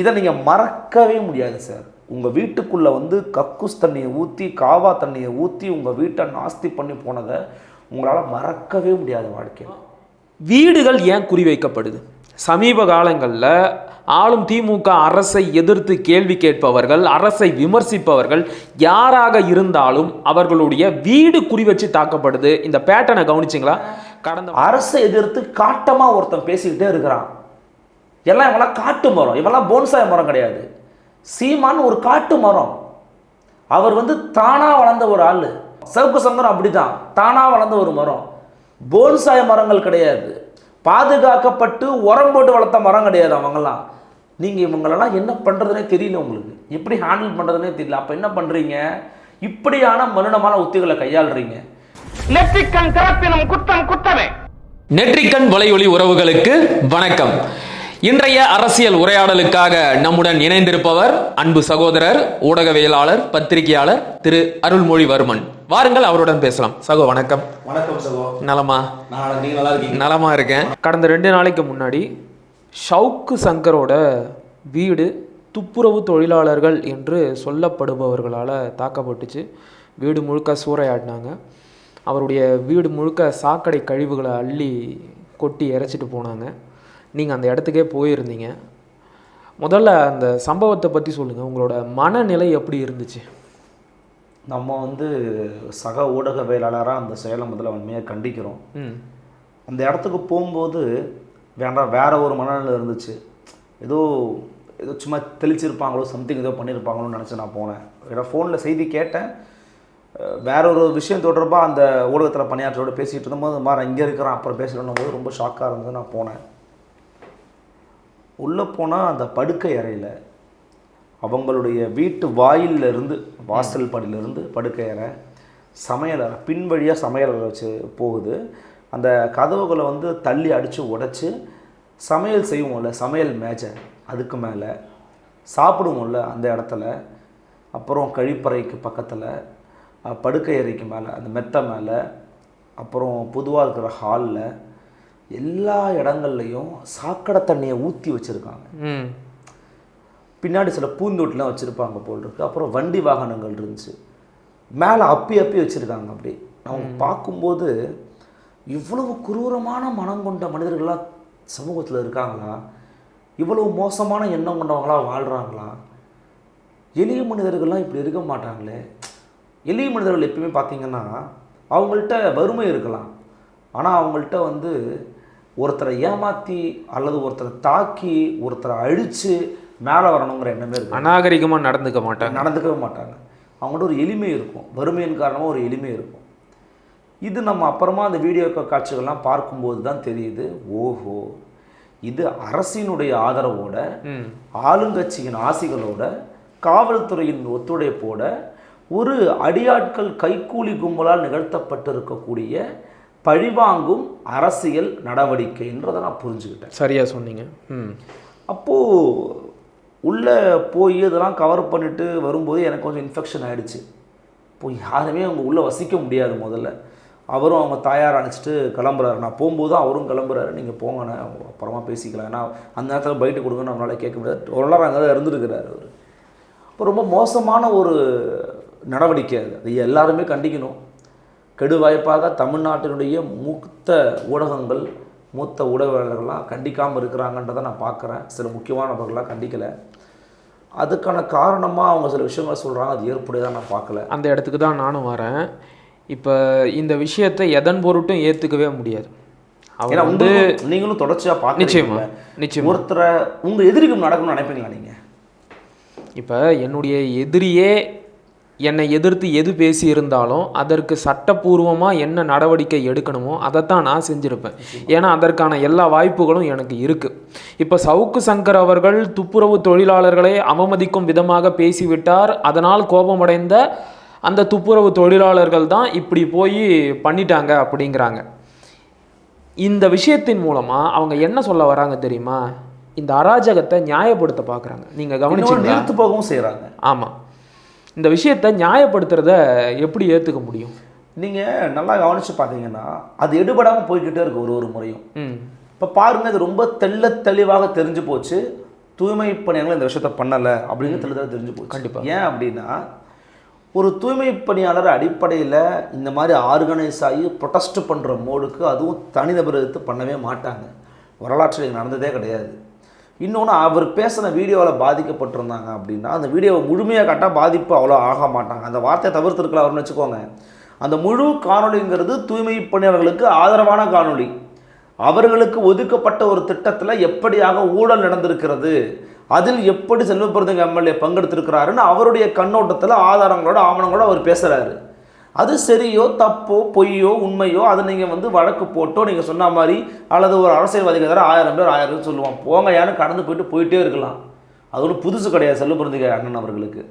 இதை நீங்கள் மறக்கவே முடியாது சார். உங்கள் வீட்டுக்குள்ளே வந்து கக்கூஸ் தண்ணியை ஊற்றி காவா தண்ணியை ஊற்றி உங்கள் வீட்டை நாஸ்தி பண்ணி போனதை உங்களால் மறக்கவே முடியாது வாழ்க்கையில். வீடுகள் ஏன் குறிவைக்கப்படுது? சமீப காலங்களில் ஆளும் திமுக அரசை எதிர்த்து கேள்வி கேட்பவர்கள், அரசை விமர்சிப்பவர்கள் யாராக இருந்தாலும் அவர்களுடைய வீடு குறி வச்சு தாக்கப்படுது. இந்த பேட்டர்னை கவனிச்சிங்களா? கடந்த அரசை எதிர்த்து காட்டமாக ஒருத்தன் பேசிக்கிட்டே இருக்கிறான். எல்லாம் இவெல்லாம் காட்டு மரம், இவெல்லாம் போன்சாய் மரம் கிடையாது. சீமான் ஒரு காட்டு மரம். அவர் வந்து தானாக வளர்ந்த ஒரு ஆள். சவுக்கு சங்கரம் அப்படிதான், தானாக வளர்ந்த ஒரு மரம். போன்சாய் மரங்கள் கிடையாது, பாதுகாக்கப்பட்டு உரம் போட்டு வளர்த்த மரம் கிடையாது அவங்கெல்லாம். நீங்கள் இவங்களெல்லாம் என்ன பண்ணுறதுனே தெரியல, உங்களுக்கு எப்படி ஹேண்டில் பண்ணுறதுனே தெரியல. அப்போ என்ன பண்ணுறீங்க? இப்படியான மலினமான உத்திகளை கையாளுறீங்க. நெற்றிக்கண் திறப்பினும் குற்றம் குற்றமே. நெற்றிக்கண் வலையொலி உறவுகளுக்கு வணக்கம். இன்றைய அரசியல் உரையாடலுக்காக நம்முடன் இணைந்திருப்பவர் அன்பு சகோதரர், ஊடகவியலாளர், பத்திரிகையாளர் திரு அருள்மொழிவர்மன். வாருங்கள், அவருடன் பேசலாம். சகோ வணக்கம். வணக்கம் சகோ. நலமா? நீங்க நல்லா இருக்கீங்க? நலமா இருக்கேன். கடந்த 2 நாளைக்கு முன்னாடி சவுக்கு சங்கரோட வீடு துப்புரவு தொழிலாளர்கள் என்று சொல்லப்படுபவர்களால் தாக்கப்பட்டுச்சு. வீடு முழுக்க சூறையாடினாங்க. அவருடைய வீடு முழுக்க சாக்கடை கழிவுகளை அள்ளி கொட்டி இறைச்சிட்டு போனாங்க. நீங்கள் அந்த இடத்துக்கே போயிருந்தீங்க. முதல்ல அந்த சம்பவத்தை பற்றி சொல்லுங்கள். உங்களோட மனநிலை எப்படி இருந்துச்சு? நம்ம வந்து சக ஊடகவியலாளராக அந்த செயலை முதல்ல உண்மையாக கண்டிக்கிறோம். அந்த இடத்துக்கு போகும்போது வேற ஒரு மனநிலை இருந்துச்சு. ஏதோ சும்மா தெளிச்சிருப்பாங்களோ, சம்திங் ஏதோ பண்ணியிருப்பாங்களோன்னு நினச்சி நான் போனேன். ஏன்னா ஃபோனில் செய்தி கேட்டேன். வேற ஒரு விஷயம் தொடர்பாக அந்த ஊடகத்தில் பணியாற்றோடு பேசிகிட்டு இருந்தபோது மாதிரி இங்கே இருக்கிறேன் அப்புறம் பேசுகிறோம் போது ரொம்ப ஷாக்காக இருந்தது. நான் போனேன். உள்ளே போனால் அந்த படுக்கை அறையில் அவங்களுடைய வீட்டு வாயிலிருந்து, வாசல் படியிலிருந்து படுக்கை அறை, சமையலறை, பின்வழியாக சமையலறை வச்சு போகுது. அந்த கதவுகளை வந்து தள்ளி அடித்து உடைச்சி சமையல் செய்வோம்ல, சமையல் மேஜை அதுக்கு மேலே, சாப்பிடுவோம்ல அந்த இடத்துல, அப்புறம் கழிப்பறைக்கு பக்கத்தில், படுக்கை அறைக்கு மேலே, அந்த மெத்தை மேலே, அப்புறம் பொதுவாக இருக்கிற ஹாலில், எல்லா இடங்கள்லையும் சாக்கடை தண்ணியை ஊற்றி வச்சுருக்காங்க. பின்னாடி சில பூந்தொட்டிலாம் வச்சுருப்பாங்க போல் இருக்குது. அப்புறம் வண்டி வாகனங்கள் இருந்துச்சு. மேலே அப்பி வச்சுருக்காங்க. அப்படி அவங்க பார்க்கும்போது இவ்வளவு குரூரமான மனம் கொண்ட மனிதர்களாக சமூகத்தில் இருக்காங்களா? இவ்வளவு மோசமான எண்ணம் கொண்டவங்களாக வாழ்கிறாங்களா? எளிய மனிதர்கள்லாம் இப்படி இருக்க மாட்டாங்களே. எளிய மனிதர்கள் எப்பயுமே பார்த்திங்கன்னா அவங்கள்ட்ட வறுமை இருக்கலாம், ஆனால் அவங்கள்ட்ட வந்து ஒருத்தரை ஏமாற்றி அல்லது ஒருத்தரை தாக்கி ஒருத்தரை அழித்து மேலே வரணுங்கிற எண்ணமே இருக்குது. அநாகரிகமாக நடந்துக்கவே மாட்டாங்க. அவங்கள்ட்ட ஒரு எளிமை இருக்கும். வறுமையின் காரணமாக ஒரு எளிமை இருக்கும். இது நம்ம அப்புறமா அந்த வீடியோ காட்சிகள்லாம் பார்க்கும்போது தான் தெரியுது, ஓஹோ, இது அரசினுடைய ஆதரவோட, ஆளுங்கட்சியின் ஆசிகளோட, காவல்துறையின் ஒத்துழைப்போட ஒரு அடியாட்கள் கைக்கூலி கும்பலால் நிகழ்த்தப்பட்டிருக்கக்கூடிய பழிவாங்கும் அரசியல் நடவடிக்கைன்றதை நான் புரிஞ்சுக்கிட்டேன். சரியாக சொன்னீங்க. அப்போது உள்ளே போய் இதெல்லாம் கவர் பண்ணிட்டு வரும்போது எனக்கு கொஞ்சம் இன்ஃபெக்ஷன் ஆகிடுச்சு. இப்போ யாருமே அவங்க உள்ளே வசிக்க முடியாது. முதல்ல அவரும் அவங்க தாயார் அனுப்பிச்சிட்டு கிளம்புறாரு. நான் போகும்போது அவரும் கிளம்புறாரு. நீங்கள் போங்கண்ணே, அப்புறமா பேசிக்கலாம், ஏன்னா அந்த நேரத்தில் பைட்டு கொடுங்க நம்மளால் கேட்க முடியாது. ஒரு நாள் அங்கே தான் இருந்துருக்கிறார் அவர். இப்போ ரொம்ப மோசமான ஒரு நடவடிக்கை அது. அது எல்லாருமே கண்டிக்கணும். கெடுவாய்ப்பாக தமிழ்நாட்டினுடைய மூத்த ஊடகங்கள், மூத்த ஊடகவியலாளர்கள்லாம் கண்டிக்காமல் இருக்கிறாங்கன்றதை நான் பார்க்குறேன். சில முக்கியமானவர்களாக கண்டிக்கலை. அதுக்கான காரணமாக அவங்க சில விஷயங்களை சொல்கிறாங்க. அது ஏற்புடையதான் நான் பார்க்கல. அந்த இடத்துக்கு தான் நானும் வரேன். இப்போ இந்த விஷயத்தை எதன் பொருட்டும் ஏற்றுக்கவே முடியாது. ஏன்னா வந்து நீங்களும் தொடர்ச்சியாக பார்க்க நிச்சயம் ஒருத்தரை உங்கள் எதிரிக்கும் நடக்கணும்னு நினைப்பீங்களா நீங்கள்? இப்போ என்னுடைய எதிரியே என்னை எதிர்த்து எது பேசியிருந்தாலும் அதற்கு சட்டப்பூர்வமாக என்ன நடவடிக்கை எடுக்கணுமோ அதைத்தான் நான் செஞ்சுருப்பேன். ஏன்னா அதற்கான எல்லா வாய்ப்புகளும் எனக்கு இருக்குது. இப்போ சவுக்கு சங்கர் அவர்கள் துப்புரவு தொழிலாளர்களை அவமதிக்கும் விதமாக பேசிவிட்டார். அதனால் கோபமடைந்த அந்த துப்புரவு தொழிலாளர்கள் தான் இப்படி போய் பண்ணிட்டாங்க அப்படிங்கிறாங்க. இந்த விஷயத்தின் மூலமாக அவங்க என்ன சொல்ல வராங்க தெரியுமா? இந்த அராஜகத்தை நியாயப்படுத்த பார்க்குறாங்க. நீங்கள் கவனிச்சு நிறுத்து போகவும் செய்கிறாங்க. ஆமாம், இந்த விஷயத்தை நியாயப்படுத்துறத எப்படி ஏற்றுக்க முடியும்? நீங்கள் நல்லா கவனித்து பார்த்தீங்கன்னா அது எடுபடாமல் போய்கிட்டே இருக்கு ஒரு முறையும். இப்போ பாருங்கள், இது ரொம்ப தெளிவாக தெரிஞ்சு போச்சு. தூய்மை பணியாளர்கள் இந்த விஷயத்த பண்ணலை அப்படின்னு தெளிவாக தெரிஞ்சு போச்சு. கண்டிப்பாக. ஏன் அப்படின்னா ஒரு தூய்மை பணியாளர் அடிப்படையில் இந்த மாதிரி ஆர்கனைஸ் ஆகி ப்ரொடெஸ்ட் பண்ணுற மோடுக்கு அதுவும் தனிநபர் எடுத்து பண்ணவே மாட்டாங்க. வரலாற்றில் நடந்ததே கிடையாது. இன்னொன்று, அவர் பேசின வீடியோவில் பாதிக்கப்பட்டிருந்தாங்க அப்படின்னா அந்த வீடியோவை முழுமையாக கட்டால் பாதிப்பு அவ்வளோ ஆக மாட்டாங்க. அந்த வார்த்தையை தவிர்த்துருக்கலாம் அவர்னு வச்சுக்கோங்க. அந்த முழு காணொலிங்கிறது தூய்மை பணியாளர்களுக்கு ஆதரவான காணொலி. அவர்களுக்கு ஒதுக்கப்பட்ட ஒரு திட்டத்தில் எப்படியாக ஊழல் நடந்திருக்கிறது, அதில் எப்படி செல்வப்பிரதங்க எம்எல்ஏ பங்கெடுத்திருக்கிறாருன்னு அவருடைய கண்ணோட்டத்தில் ஆதாரங்களோட ஆவணங்களோட அவர் பேசுகிறாரு. அது சரியோ தப்போ பொய்யோ உண்மையோ அதை நீங்கள் வழக்கு போட்டோ நீங்கள் சொன்ன மாதிரி அல்லது ஒரு அரசியல்வாதிகள் தர 1000 பேர் 1000 பேர் சொல்லுவான், போங்க யாரும் கடந்து போயிட்டே இருக்கலாம். அது ஒரு புதுசு கிடையாது செல்வப்பிரதிக அண்ணன் அவர்களுக்கு.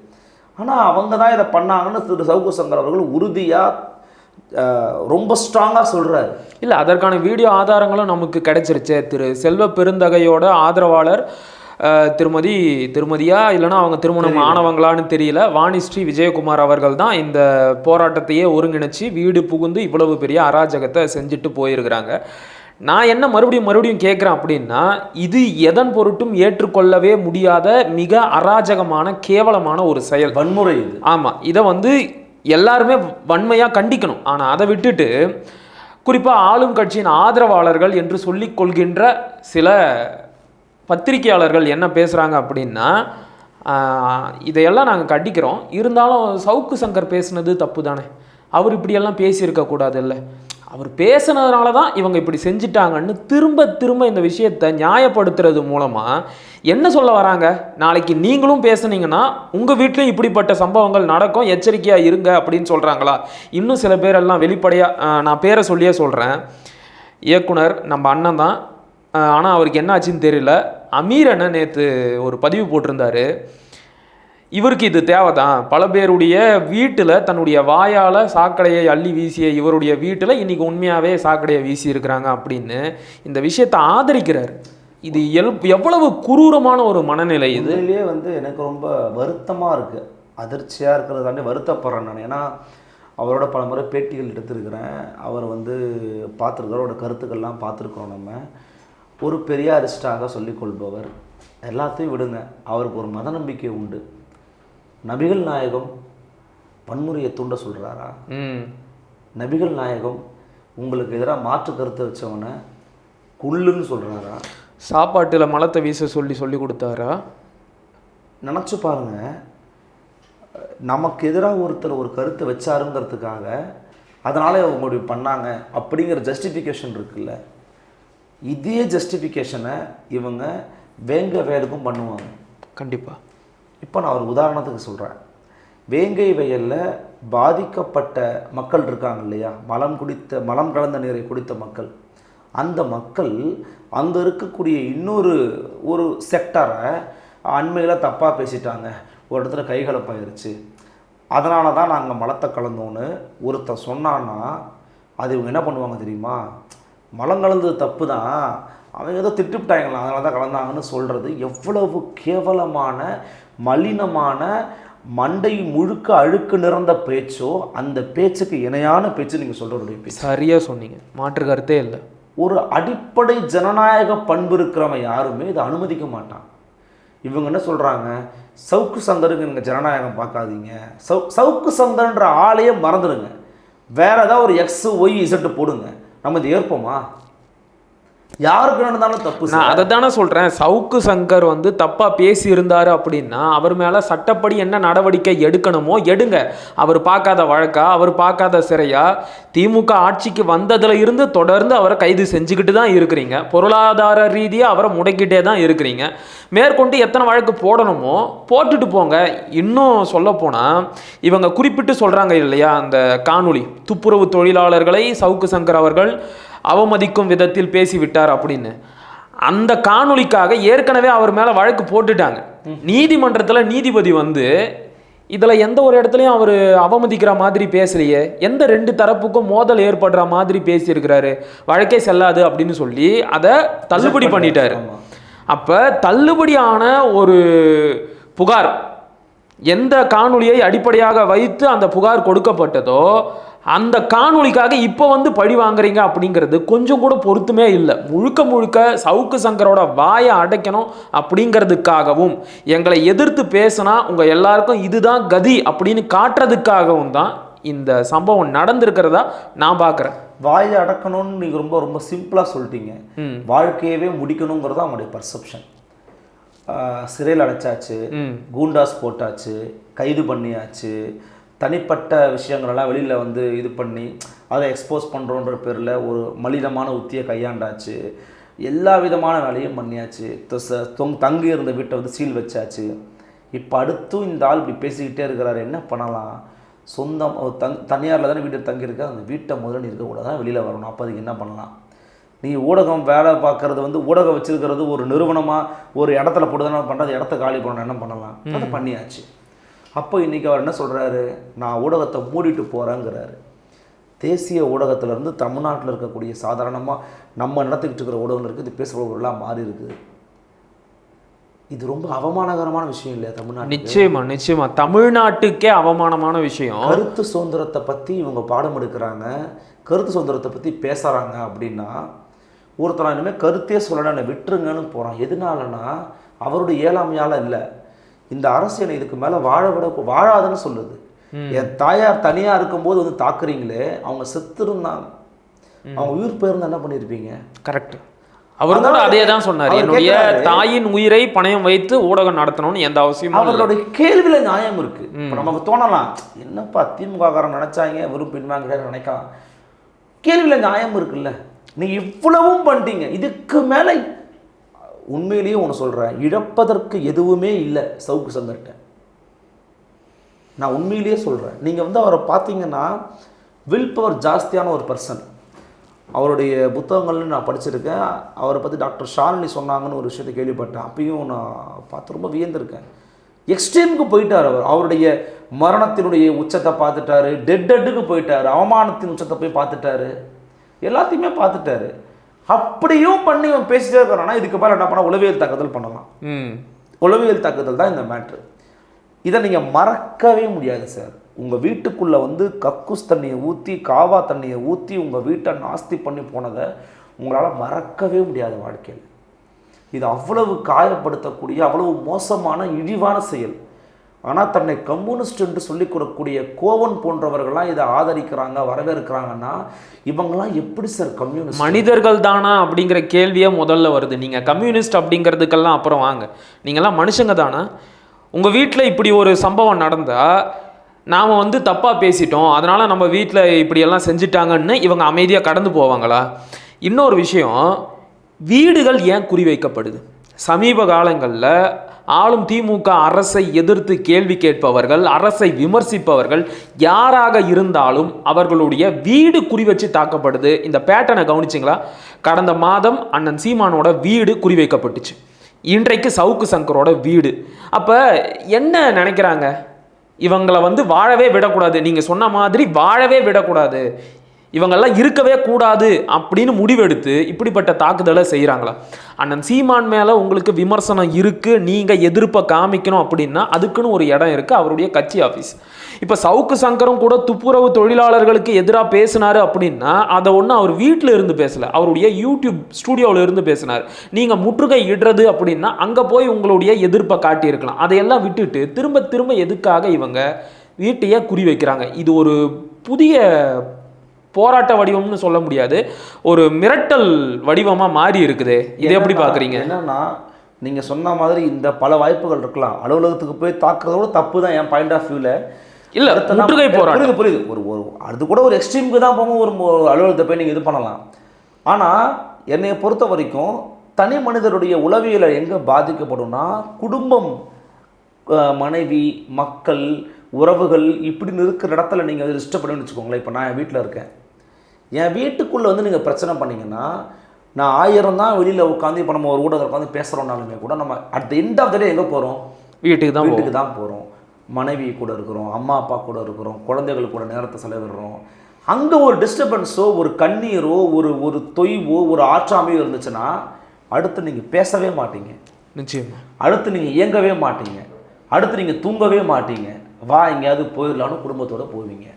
ஆனால் அவங்க தான் இதை பண்ணாங்கன்னு திரு சவுக்கு சங்கர் அவர்கள் உறுதியாக ரொம்ப ஸ்ட்ராங்காக சொல்கிறாரு. இல்லை, அதற்கான வீடியோ ஆதாரங்களும் நமக்கு கிடைச்சிருச்சு. திரு செல்வ பெருந்தகையோட ஆதரவாளர் திருமதியா இல்லைனா அவங்க திருமணம் ஆனவங்களான்னு தெரியல, வாணிஸ்ரீ விஜயகுமார் அவர்கள் தான் இந்த போராட்டத்தையே ஒருங்கிணைச்சு வீடு புகுந்து இவ்வளவு பெரிய அராஜகத்தை செஞ்சுட்டு போயிருக்கிறாங்க. நான் என்ன மறுபடியும் கேட்குறேன் அப்படின்னா, இது எதன் பொருட்டும் ஏற்றுக்கொள்ளவே முடியாத மிக அராஜகமான கேவலமான ஒரு செயல், வன்முறை இது. ஆமாம், இதை எல்லாருமே வன்மையாக கண்டிக்கணும். ஆனால் அதை விட்டுட்டு குறிப்பாக ஆளும் கட்சியின் ஆதரவாளர்கள் என்று சொல்லிக் கொள்கின்ற சில பத்திரிகையாளர்கள் என்ன பேசுகிறாங்க அப்படின்னா, இதையெல்லாம் நாங்கள் கண்டிக்கிறோம், இருந்தாலும் சவுக்கு சங்கர் பேசுனது தப்பு தானே, அவர் இப்படியெல்லாம் பேசியிருக்கக்கூடாது, இல்லை அவர் பேசுனதுனால தான் இவங்க இப்படி செஞ்சிட்டாங்கன்னு திரும்ப இந்த விஷயத்தை நியாயப்படுத்துறது மூலமாக என்ன சொல்ல வராங்க, நாளைக்கு நீங்களும் பேசுனீங்கன்னா உங்கள் வீட்லேயும் இப்படிப்பட்ட சம்பவங்கள் நடக்கும், எச்சரிக்கையாக இருங்க அப்படின்னு சொல்கிறாங்களா? இன்னும் சில பேரெல்லாம் வெளிப்படையாக, நான் பேரை சொல்லியே சொல்கிறேன், இயக்குனர் நம்ம அண்ணன் தான், ஆனால் அவருக்கு என்ன ஆச்சுன்னு தெரியல, அமீர் அண்ணன் நேற்று ஒரு பதிவு போட்டிருந்தாரு, இவருக்கு இது தேவைதான், பல பேருடைய வீட்டில் தன்னுடைய வாயால் சாக்கடையை அள்ளி வீசிய இவருடைய வீட்டில் இன்றைக்கி உண்மையாகவே சாக்கடையை வீசி இருக்கிறாங்க அப்படின்னு இந்த விஷயத்தை ஆதரிக்கிறார். இது எவ்வளவு குரூரமான ஒரு மனநிலை இது. இதுலேயே எனக்கு ரொம்ப வருத்தமாக இருக்குது, அதிர்ச்சியாக இருக்கிறது தாண்டி வருத்தப்படுறேன் நான். ஏன்னா அவரோட பல முறை பேட்டிகள் எடுத்திருக்கிறேன், அவர் பார்த்துருக்கிறோட கருத்துக்கள்லாம் பார்த்துருக்கோம். நம்ம ஒரு பெரியாரிஸ்டாக சொல்லிக்கொள்பவர், எல்லாத்தையும் விடுங்க, அவருக்கு ஒரு மத நம்பிக்கை உண்டு. நபிகள் நாயகம் வன்முறையை தூண்ட சொல்கிறாரா? நபிகள் நாயகம் உங்களுக்கு எதிராக மாற்று கருத்தை வச்சவனை குள்ளுன்னு சொல்கிறாரா? சாப்பாட்டில் மலத்தை வீச சொல்லி கொடுத்தாரா? நினச்சி பாருங்க, நமக்கு எதிராக ஒருத்தர் ஒரு கருத்தை வச்சாருங்கிறதுக்காக அதனால அவங்க பண்ணாங்க அப்படிங்கிற ஜஸ்டிஃபிகேஷன் இருக்குல்ல, இதே ஜஸ்டிஃபிகேஷனை இவங்க வேலுக்கும் பண்ணுவாங்க கண்டிப்பாக. இப்போ நான் ஒரு உதாரணத்துக்கு சொல்கிறேன், வேங்கை வயலில் பாதிக்கப்பட்ட மக்கள் இருக்காங்க இல்லையா, மலம் கலந்த நீரை குடித்த மக்கள், அந்த மக்கள் அங்கே இருக்கக்கூடிய ஒரு செக்டரை அண்மையில் தப்பாக பேசிட்டாங்க, ஒரு இடத்துல கைகலப்பாயிருச்சு, அதனால தான் நாங்கள் மலத்தை கலந்தோன்னு ஒருத்தர் சொன்னான்னா அது இவங்க என்ன பண்ணுவாங்க தெரியுமா? மலம் கலந்தது தப்பு தான், அவங்க ஏதோ திட்டுவிட்டாங்களா அதனால தான் கலந்தாங்கன்னு சொல்கிறது எவ்வளவு கேவலமான மலினமான மண்டை முழுக்க அழுக்கு நிறந்த பேச்சோ, அந்த பேச்சுக்கு இணையான பேச்சு நீங்கள் சொல்கிறவருடைய பேச்சு. சரியாக சொன்னீங்க, மாற்று கருத்தே இல்லை. ஒரு அடிப்படை ஜனநாயக பண்பு இருக்கிறவன் யாருமே இதை அனுமதிக்க மாட்டான். இவங்க என்ன சொல்கிறாங்க, சவுக்கு சங்கருக்கு நீங்கள் ஜனநாயகம் பார்க்காதீங்க, சவுக்கு சங்கர்ன்ற ஆளையே மறந்துடுங்க, வேற ஏதாவது ஒரு எக்ஸ் ஒய் இசட்டு போடுங்க, நம்ம இதை ஏற்போமா? யாருக்கு நடந்தாலும் தப்பு. நான் அதை தானே சொல்கிறேன், சவுக்கு சங்கர் தப்பாக பேசியிருந்தார் அப்படின்னா அவர் மேலே சட்டப்படி என்ன நடவடிக்கை எடுக்கணுமோ எடுங்க. அவர் பார்க்காத வழக்கா, அவர் பார்க்காத சிறையா? திமுக ஆட்சிக்கு வந்ததில் இருந்து தொடர்ந்து அவரை கைது செஞ்சுக்கிட்டு தான் இருக்கிறீங்க, பொருளாதார ரீதியாக அவரை முடக்கிட்டே தான் இருக்கிறீங்க. மேற்கொண்டு எத்தனை வழக்கு போடணுமோ போட்டுட்டு போங்க. இன்னும் சொல்லப்போனால் இவங்க குறிப்பிட்டு சொல்கிறாங்க இல்லையா, அந்த காணொளி துப்புரவு தொழிலாளர்களை சவுக்கு சங்கர் அவர்கள் அவமதிக்கும் விதத்தில் பேசிவிட்டார் அப்படின்னு, அந்த காணொளிக்காக ஏற்கனவே அவர் மேலே வழக்கு போட்டுட்டாங்க நீதிமன்றத்தில். நீதிபதி இதில் எந்த ஒரு இடத்துலையும் அவர் அவமதிக்கிற மாதிரி பேசலையே, எந்த ரெண்டு தரப்புக்கும் மோதல் ஏற்படுற மாதிரி பேசியிருக்கிறாரு, வழக்கே செல்லாது அப்படின்னு சொல்லி அதை தள்ளுபடி பண்ணிட்டாரு. அப்போ தள்ளுபடியான ஒரு புகார் எந்த காணொளியை அடிப்படையாக வைத்து அந்த புகார் கொடுக்கப்பட்டதோ அந்த காணொளிக்காக இப்போ வந்து பழி வாங்குறீங்க அப்படிங்கிறது கொஞ்சம் கூட பொருத்தமே இல்லை. முழுக்க முழுக்க சவுக்கு சங்கரோட வாயை அடைக்கணும் அப்படிங்கிறதுக்காகவும் எங்களை எதிர்த்து பேசினா உங்கள் எல்லாருக்கும் இதுதான் கதி அப்படின்னு காட்டுறதுக்காகவும் தான் இந்த சம்பவம் நடந்திருக்கிறதா நான் பார்க்குறேன். வாயை அடக்கணும்னு நீங்கள் ரொம்ப ரொம்ப சிம்பிளாக சொல்லிட்டீங்க. வாழ்க்கையவே முடிக்கணுங்கிறது அவங்களுடைய பர்செப்ஷன். சிறையில் அடைச்சாச்சு, கூண்டாஸ் போட்டாச்சு, கைது பண்ணியாச்சு, தனிப்பட்ட விஷயங்களெல்லாம் வெளியில் வந்து இது பண்ணி அதை எக்ஸ்போஸ் பண்ணுறோன்ற பேரில் ஒரு மலினமான உத்தியை கையாண்டாச்சு, எல்லா விதமான வேலையும் பண்ணியாச்சு, தங்கி இருந்த வீட்டை வந்து சீல் வச்சாச்சு. இப்போ அடுத்தும் இந்த ஆள் இப்படி பேசிக்கிட்டே இருக்கிறாரு, என்ன பண்ணலாம்? சொந்தம் தனியாரில் தானே வீட்டை தங்கியிருக்க, அந்த வீட்டை முதல்ல இருக்கக்கூடாது, தான் வெளியில் வரணும். அப்போ அதுக்கு என்ன பண்ணலாம்? நீ ஊடகம் வேலை பார்க்குறது வந்து ஊடகம் வச்சுருக்கிறது ஒரு நிறுவனமாக ஒரு இடத்துல போட்டு தானே பண்ணுறது, இடத்த காலி பண்ணணும், என்ன பண்ணலாம்? அதை பண்ணியாச்சு. அப்போ இன்றைக்கி அவர் என்ன சொல்கிறாரு? நான் ஊடகத்தை மூடிட்டு போகிறேங்கிறாரு. தேசிய ஊடகத்திலேருந்து தமிழ்நாட்டில் இருக்கக்கூடிய சாதாரணமாக நம்ம நடத்திக்கிட்டு இருக்கிற ஊடகங்கள் இருக்குது, இது பேசுகிறவர்களாம் மாறி இருக்குது. இது ரொம்ப அவமானகரமான விஷயம் இல்லையா தமிழ்நாடு? நிச்சயமா தமிழ்நாட்டுக்கே அவமானமான விஷயம். கருத்து சுதந்திரத்தை பற்றி இவங்க பாடம் எடுக்கிறாங்க, கருத்து சுதந்திரத்தை பற்றி பேசுகிறாங்க அப்படின்னா ஒருத்தர் இனிமேல் கருத்தே சொல்லணும் என்னை விட்டுருங்கன்னு போகிறான். எதனாலனா அவருடைய இயலாமையால் இல்லை, இந்த அரசியலை இதுக்கு மேலே வாழாதுன்னு சொல்லுது. என் தாயார் தனியாக இருக்கும்போது வந்து தாக்குறீங்களே, அவங்க செத்துருந்தாங்க, அவங்க உயிர் போயிருந்தா என்ன பண்ணியிருப்பீங்க? கரெக்ட். அவர் கூட அதே தான் சொன்னார், என்னுடைய தாயின் உயிரை பணயம் வைத்து ஊடகம் நடத்தணும்னு எந்த அவசியமும். அவர்களுடைய கேள்வியில நியாயம் இருக்கு. இப்போ நமக்கு தோணலாம், என்னப்பா திமுககாரன் நினைச்சாங்க வெறும் பின்வாங்க நினைக்கலாம். கேள்வியில நியாயம் இருக்குல்ல. நீ இவ்வளவும் பண்ணிட்டீங்க, இதுக்கு மேலே உண்மையிலேயே ஒன்று சொல்கிறேன், இழப்பதற்கு எதுவுமே இல்லை சவுக்கு சங்கர்கிட்ட. நான் உண்மையிலேயே சொல்கிறேன். நீங்கள் வந்து அவரை பார்த்தீங்கன்னா வில் பவர் ஜாஸ்தியான ஒரு பர்சன். அவருடைய புத்தகங்கள்னு நான் படிச்சிருக்கேன். அவரை பற்றி டாக்டர் ஷாலினி சொன்னாங்கன்னு ஒரு விஷயத்தை கேள்விப்பட்டேன். அப்பயும் நான் பார்த்து ரொம்ப வியந்திருக்கேன். எக்ஸ்ட்ரீமுக்கு போயிட்டார் அவர். அவருடைய மரணத்தினுடைய உச்சத்தை பார்த்துட்டாரு, டெட்டுக்கு போயிட்டார், அவமானத்தின் உச்சத்தை போய் பார்த்துட்டாரு, எல்லாத்தையுமே பார்த்துட்டாரு. அப்படியும் பண்ணி இவன் பேசிட்டே இருக்கிறான்னா இதுக்கு மேலே என்ன பண்ணால் உளவியல் தாக்குதல் பண்ணலாம். உளவியல் தாக்குதல் தான் இந்த மேட்ரு. இதை நீங்கள் மறக்கவே முடியாது சார். உங்கள் வீட்டுக்குள்ளே வந்து கக்கூஸ் தண்ணியை ஊற்றி காவா தண்ணியை ஊற்றி உங்கள் வீட்டை நாஸ்தி பண்ணி போனதை உங்களால் மறக்கவே முடியாது வாழ்க்கையில். இது அவ்வளவு காயப்படுத்தக்கூடிய அவ்வளவு மோசமான இழிவான செயல். ஆனால் தன்னை கம்யூனிஸ்ட் என்று சொல்லிக் கொடுக்கக்கூடிய கோவன் போன்றவர்கள்லாம் இதை ஆதரிக்கிறாங்க, வரவேற்கிறாங்கன்னா இவங்கெல்லாம் எப்படி சார் கம்யூனிஸ்ட்? மனிதர்கள் தானா அப்படிங்கிற கேள்வியே முதல்ல வருது. நீங்கள் கம்யூனிஸ்ட் அப்படிங்கிறதுக்கெல்லாம் அப்புறம் வாங்க, நீங்கள்லாம் மனுஷங்க தானா? உங்கள் வீட்டில் இப்படி ஒரு சம்பவம் நடந்தால் நாம் வந்து தப்பாக பேசிட்டோம், அதனால் நம்ம வீட்டில் இப்படியெல்லாம் செஞ்சிட்டாங்கன்னு இவங்க அமைதியாக கடந்து போவாங்களா? இன்னொரு விஷயம், வீடுகள் ஏன் குறிவைக்கப்படுது? சமீப காலங்களில் ஆளும் திமுக அரசை எதிர்த்து கேள்வி கேட்பவர்கள், அரசை விமர்சிப்பவர்கள் யாராக இருந்தாலும் அவர்களுடைய வீடு குறிவச்சு தாக்கப்படுது. இந்த பேட்டர்னை கவனிச்சிங்களா? கடந்த மாதம் அண்ணன் சீமானோட வீடு குறிவைக்கப்பட்டுச்சு, இன்றைக்கு சவுக்கு சங்கரோட வீடு. அப்போ என்ன நினைக்கிறாங்க? இவங்களை வந்து வாழவே விடக்கூடாது, நீங்கள் சொன்ன மாதிரி வாழவே விடக்கூடாது, இவங்கெல்லாம் இருக்கவே கூடாது அப்படின்னு முடிவெடுத்து இப்படிப்பட்ட தாக்குதலை செய்கிறாங்களா? அண்ணன் சீமான் மேலே உங்களுக்கு விமர்சனம் இருக்குது, நீங்கள் எதிர்ப்பை காமிக்கணும் அப்படின்னா அதுக்குன்னு ஒரு இடம் இருக்குது, அவருடைய கட்சி ஆஃபீஸ். இப்போ சவுக்கு சங்கரும் கூட துப்புரவு தொழிலாளர்களுக்கு எதிராக பேசினார் அப்படின்னா அதை ஒன்றும் அவர் வீட்டில் இருந்து பேசலை, அவருடைய யூடியூப் ஸ்டூடியோவில் இருந்து பேசினார். நீங்கள் முற்றுகை இடுறது அப்படின்னா அங்கே போய் உங்களுடைய எதிர்ப்பை காட்டியிருக்கலாம். அதையெல்லாம் விட்டுட்டு திரும்ப திரும்ப எதுக்காக இவங்க வீட்டையே குறி வைக்கிறாங்க? இது ஒரு புதிய போராட்ட வடிவம்னு சொல்ல முடியாது, ஒரு மிரட்டல் வடிவமாக மாறி இருக்குது. இதை எப்படி பார்க்குறீங்க? என்னன்னா நீங்கள் சொன்ன மாதிரி இந்த பல வாய்ப்புகள் இருக்கலாம். அலுவலகத்துக்கு போய் தாக்குறதோட தப்பு தான் என் பாயிண்ட் ஆஃப் வியூவில். இல்லை, முற்றுகை போராட்டம் புரியுது. ஒரு அது கூட ஒரு எக்ஸ்ட்ரீமுக்கு தான் போகும். ஒரு அலுவலகத்தை போய் நீங்கள் இது பண்ணலாம். ஆனால் என்னை பொறுத்த வரைக்கும் தனி மனிதருடைய உளவியலை எங்கே பாதிக்கப்படும்னா, குடும்பம், மனைவி, மக்கள், உறவுகள் இப்படின்னு இருக்கிற இடத்துல நீங்கள் இஷ்டப்படுன்னு வச்சுக்கோங்களேன். இப்போ நான் என் வீட்டில் இருக்கேன், என் வீட்டுக்குள்ளே வந்து நீங்கள் பிரச்சனை பண்ணிங்கன்னா நான் 1000 தான் வெளியில் உட்காந்து இப்போ நம்ம ஒரு ஊடகத்தில் உட்காந்து பேசுகிறோம்னாலுமே கூட நம்ம at the end of the day எங்கே போகிறோம்? வீட்டுக்கு தான் போகிறோம். மனைவி கூட இருக்கிறோம், அம்மா அப்பா கூட இருக்கிறோம், குழந்தைகள் கூட நேரத்தை செலவிடுறோம். அங்கே ஒரு டிஸ்டர்பன்ஸோ, ஒரு கண்ணீரோ, ஒரு தொய்வோ, ஒரு ஆற்றாமையோ இருந்துச்சுன்னா அடுத்து நீங்கள் பேசவே மாட்டீங்க, நிச்சயமா. அடுத்து நீங்கள் இயங்கவே மாட்டீங்க. அடுத்து நீங்கள் தூங்கவே மாட்டீங்க, வா எங்கேயாவது போயிடலான்னு குடும்பத்தோடு போவீங்க.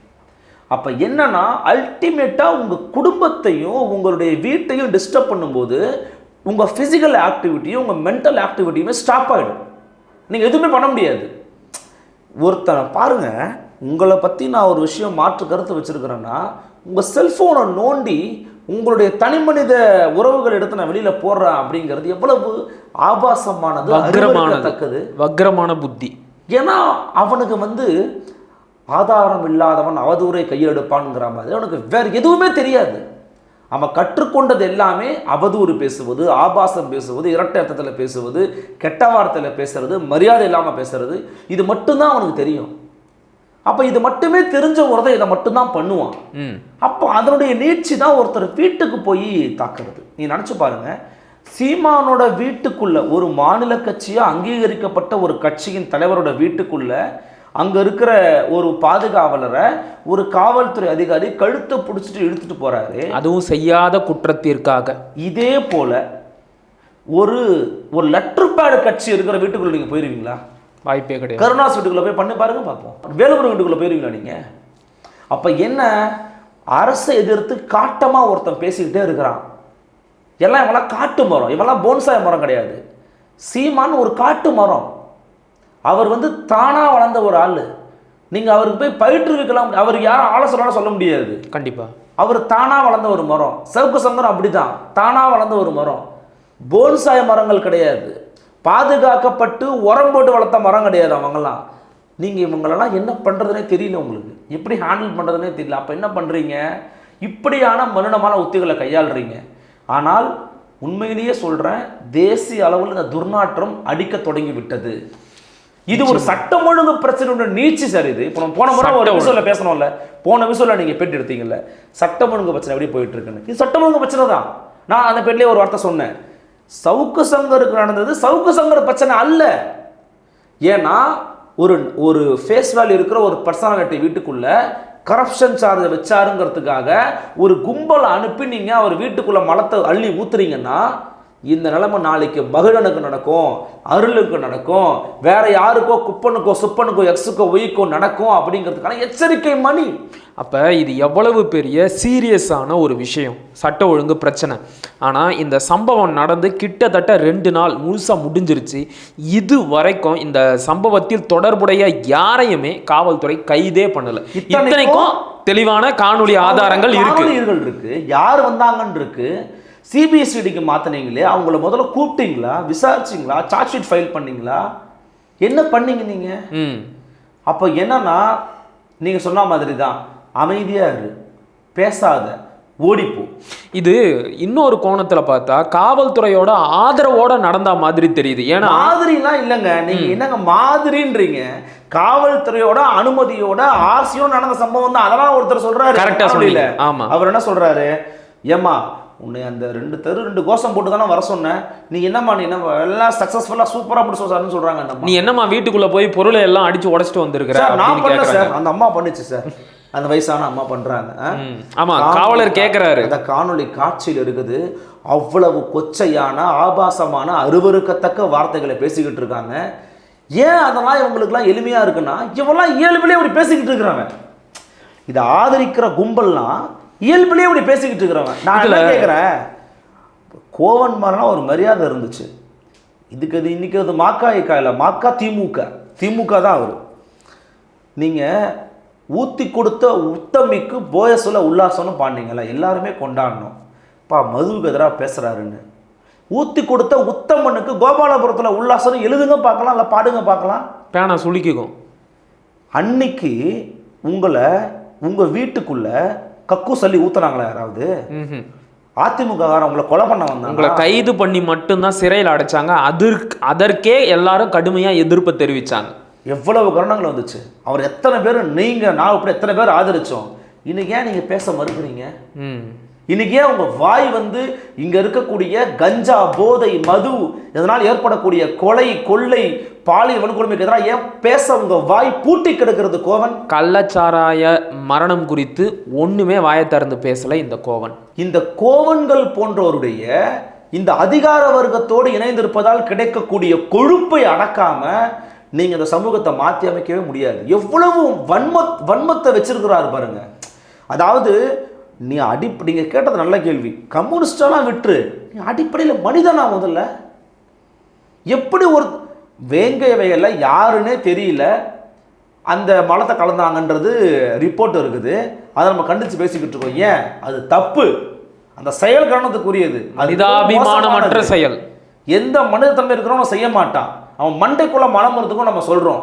அப்போ என்னன்னா அல்டிமேட்டாக உங்கள் குடும்பத்தையும் உங்களுடைய வீட்டையும் டிஸ்டர்ப் பண்ணும்போது உங்கள் ஃபிசிக்கல் ஆக்டிவிட்டியும் உங்கள் மென்டல் ஆக்டிவிட்டியுமே ஸ்டாப் ஆகிடும். நீங்கள் எதுவுமே பண்ண முடியாது. ஒருத்தனை பாருங்கள், உங்களை பற்றி நான் ஒரு விஷயம் மாற்று கருத்து வச்சுருக்கிறேன்னா, உங்கள் செல்ஃபோனை நோண்டி உங்களுடைய தனிமனித உறவுகள் எடுத்து நான் வெளியில் போடுறேன் அப்படிங்கிறது எவ்வளவு ஆபாசமானது, அருவருக்கத்தக்கது, வக்ரமான புத்தி. ஏன்னா அவனுக்கு ஆதாரம் இல்லாதவன் அவதூறை கையில் எடுப்பான்ங்கிற மாதிரி அவனுக்கு வேறு எதுவுமே தெரியாது. அவன் கற்றுக்கொண்டது எல்லாமே அவதூறு பேசுவது, ஆபாசம் பேசுவது, இரட்டை அர்த்தத்தில் பேசுவது, கெட்ட வார்த்தையில் பேசுறது, மரியாதை இல்லாமல் பேசுறது, இது மட்டும்தான் அவனுக்கு தெரியும். அப்போ இது மட்டுமே தெரிஞ்ச ஒருத்தன் இதை மட்டும்தான் பண்ணுவான். அப்போ அதனுடைய நீட்சி தான் ஒருத்தர் வீட்டுக்கு போய் தாக்குறது. நீ நினச்சி பாருங்க, சீமானோட வீட்டுக்குள்ள, ஒரு மாநில கட்சியாக அங்கீகரிக்கப்பட்ட ஒரு கட்சியின் தலைவரோட வீட்டுக்குள்ள அங்கே இருக்கிற ஒரு பாதுகாவலரை ஒரு காவல்துறை அதிகாரி கழுத்தை பிடிச்சிட்டு இழுத்துட்டு போறாரு, அதுவும் செய்யாத குற்றத்திற்காக. இதே போல ஒரு ஒரு லெட்டர் பேடு கட்சி இருக்கிற வீட்டுக்குள்ள நீங்கள் போயிருவீங்களா? வாய்ப்பே கிடையாது. கருணாஸ் வீட்டுக்குள்ள போய் பண்ணி பாருங்க பார்ப்போம். வேலுமணி வீட்டுக்குள்ள போயிருவீங்களா நீங்கள்? அப்போ என்ன, அரசை எதிர்த்து காட்டமாக ஒருத்தன் பேசிக்கிட்டே இருக்கிறான். எல்லாம் இவெல்லாம் காட்டு மரம், இவெல்லாம் போன்சாய் மரம் கிடையாது. சீமான் ஒரு காட்டு மரம். அவர் தானாக வளர்ந்த ஒரு ஆள். நீங்கள் அவருக்கு போய் பயிற்றுவிக்கலாம், அவருக்கு யாரும் ஆலோசனை சொல்ல முடியாது. கண்டிப்பாக அவர் தானாக வளர்ந்த ஒரு மரம். சவுக்கு சங்கரம் அப்படி தான், தானாக வளர்ந்த ஒரு மரம். போன்சாய் மரங்கள் கிடையாது, பாதுகாக்கப்பட்டு உரம் போட்டு வளர்த்த மரம் கிடையாது அவங்கெல்லாம். நீங்கள் இவங்களெல்லாம் என்ன பண்ணுறதுனே தெரியல, உங்களுக்கு எப்படி ஹேண்டில் பண்ணுறதுனே தெரியல. அப்போ என்ன பண்ணுறீங்க, இப்படியான மலினமான உத்திகளை கையாளுறீங்க. ஆனால் உண்மையிலேயே சொல்கிறேன், தேசிய அளவில் இந்த துர்நாற்றம் அடிக்க தொடங்கி விட்டது. இது ஒரு சட்டம் ஒழுங்கு பிரச்சனையோட நீட்சி சார். இது இப்போ நம்ம போன முறை ஒரு எபிசோட்ல பேசணும்ல, போன எபிசோட்ல நீங்கள் பேட்டி எடுத்தீங்கல்ல, சட்டம் ஒழுங்கு பிரச்சனை எப்படி போயிட்டு இருக்குன்னு. இது சட்டம் ஒழுங்கு பிரச்சனை தான். நான் அந்த பேட்டிலே ஒரு வார்த்தை சொன்னேன், சவுக்கு சங்கருக்கு நடந்தது சவுக்கு சங்கர் பிரச்சனை அல்ல. ஏன்னா ஒரு ஃபேஸ் வேல்யூ இருக்கிற ஒரு பர்சனாலிட்டி வீட்டுக்குள்ள கரப்ஷன் சார்ஜை வச்சாருங்கிறதுக்காக ஒரு கும்பலை அனுப்பி நீங்கள் அவர் வீட்டுக்குள்ள மலத்தை அள்ளி ஊத்துறீங்கன்னா, இந்த நிலைமை நாளைக்கு மகிழனுக்கு நடக்கும், அருளுக்கு நடக்கும், வேற யாருக்கோ குப்பனுக்கோ சுப்பனுக்கோ எக்ஸுக்கோ ஒய்க்கோ நடக்கும் அப்படிங்கிறதுக்கான எச்சரிக்கை மணி. அப்போ இது எவ்வளவு பெரிய சீரியஸான ஒரு விஷயம், சட்ட ஒழுங்கு பிரச்சனை. ஆனால் இந்த சம்பவம் நடந்து கிட்டத்தட்ட 2 நாள் முழுசாக முடிஞ்சிருச்சு. இது வரைக்கும் இந்த சம்பவத்தில் தொடர்புடைய யாரையுமே காவல்துறை கைதே பண்ணலை. இத்தனைக்கும் தெளிவான காணொலி ஆதாரங்கள் இருக்கு, யார் வந்தாங்கன்னு இருக்கு. சிபிஎஸ்சிடிக்கு மாற்றினீங்களே, அவங்கள முதல்ல கூப்பிட்டீங்களா, விசாரிச்சிங்களா, சார்ஜ் ஷீட் ஃபைல் பண்ணீங்களா, என்ன பண்ணீங்க நீங்கள்? அப்போ என்னன்னா, நீங்கள் சொன்ன மாதிரி தான், அமைதியாக இரு, பேசாத, ஓடிப்போ. இது இன்னொரு கோணத்தில் பார்த்தா காவல்துறையோட ஆதரவோட நடந்த மாதிரி தெரியுது. ஏன்னா மாதிரிலாம் இல்லைங்க, நீங்கள் என்னங்க மாதிரின்றீங்க, காவல்துறையோட அனுமதியோட ஆசையோட நடந்த சம்பவம் தான். அதெல்லாம் ஒருத்தர் சொல்றாரு, கரெக்டாக சொல்லல. ஆமாம், அவர் என்ன சொல்றாரு, ஏமா உன்னை அந்த 2 கோஷம் போட்டு தானே வர சொன்னேன், நீ என்னம்மா, நீ என்ன எல்லாம் சக்ஸஸ்ஃபுல்லாக சூப்பராக அப்படி சொல்றாருன்னு சொல்கிறாங்க. நீ என்னம்மா வீட்டுக்குள்ளே போய் பொருளை எல்லாம் அடித்து உடச்சிட்டு வந்திருக்கிற? நான் பண்ணல சார், அந்த அம்மா பண்ணிச்சு சார், அந்த வயசான அம்மா பண்ணுறாங்க. ஆமாம், காவலர் கேட்குறாரு. அந்த காணொலி காட்சியில் இருக்குது, அவ்வளவு கொச்சையான ஆபாசமான அருவருக்கத்தக்க வார்த்தைகளை பேசிக்கிட்டு இருக்காங்க. ஏன் அதெல்லாம் இவங்களுக்குலாம் எளிமையாக இருக்குன்னா, இவெல்லாம் இயல்பிலே அப்படி பேசிக்கிட்டு இருக்கிறாங்க. இதை ஆதரிக்கிற கும்பல்லாம் இயல்பிலே இப்படி பேசிக்கிட்டு இருக்கிறவன். நான் என்ன கேட்குறேன், கோவன் மாதிரினா ஒரு மரியாதை இருந்துச்சு. இதுக்கு அது இன்னைக்கு அது மாக்கா இல்லை, மாக்கா திமுக தான் அவர். நீங்கள் ஊற்றி கொடுத்த உத்தமிக்கு போயசொல்ல உல்லாசம்னு பாண்டிங்களா, எல்லாருமே கொண்டாடணும். மதுவுக்கு எதிராக பேசுகிறாருன்னு ஊற்றி கொடுத்த உத்தமனுக்கு கோபாலபுரத்தில் உல்லாசம் எழுதுங்க பார்க்கலாம், இல்லை பாடுங்க பார்க்கலாம், பேனா சுளிக்கும். அன்னைக்கு உங்கள் வீட்டுக்குள்ள கக்கு சொல்லி ஊத்துறாங்களா யாராவது? அதிமுக உங்களை கொலை பண்ண வந்தாங்க, உங்களை கைது பண்ணி மட்டும்தான் சிறையில் அடைச்சாங்க. அதற்கே எல்லாரும் கடுமையாக எதிர்ப்பு தெரிவித்தாங்க. எவ்வளவு கருணங்கள் வந்துச்சு. அவர் எத்தனை பேர், நீங்கள் நான் இப்படி எத்தனை பேர் ஆதரித்தோம். இன்னைக்கு ஏன் நீங்கள் பேச மறுக்கிறீங்க? இன்னைக்கு ஏன் உங்கள் வாய் இங்கே இருக்கக்கூடிய கஞ்சா, போதை, மது, இதனால் ஏற்படக்கூடிய கொலை, கொள்ளை, பாலியல் வன்கொடுமைக்கு எதிராக ஏன் பேச உங்கள் வாய் பூட்டி கிடக்கிறது? கோவன் கள்ளச்சாராய மரணம் குறித்து ஒன்றுமே வாயை திறந்து பேசலை இந்த கோவன். இந்த கோவன்கள் போன்றவருடைய இந்த அதிகார வர்க்கத்தோடு இணைந்திருப்பதால் கிடைக்கக்கூடிய கொழுப்பை அடக்காம நீங்கள் இந்த சமூகத்தை மாற்றி அமைக்கவே முடியாது. எவ்வளவு வன்மத்தை வச்சிருக்கிறாரு பாருங்க. அதாவது நீங்கள் கேட்டது நல்ல கேள்வி. கம்யூனிஸ்டெல்லாம் விட்டுரு, நீ அடிப்படையில் மனிதனா முதல்ல? எப்படி ஒரு வேங்கை வயல்ல யாருன்னே தெரியல அந்த மலத்தை கலந்தாங்கன்றது ரிப்போர்ட் இருக்குது. அதை நம்ம கண்டிச்சு பேசிக்கிட்டு இருக்கோம். ஏன் அது தப்பு, அந்த செயல் கவனத்துக்குரியது, மனிதாபிமானமற்ற செயல். எந்த மனித தன்மை இருக்கிறவங்க செய்ய மாட்டான். அவன் மண்டைக்குள்ள மலம் வரதுக்கும் நம்ம சொல்றோம்.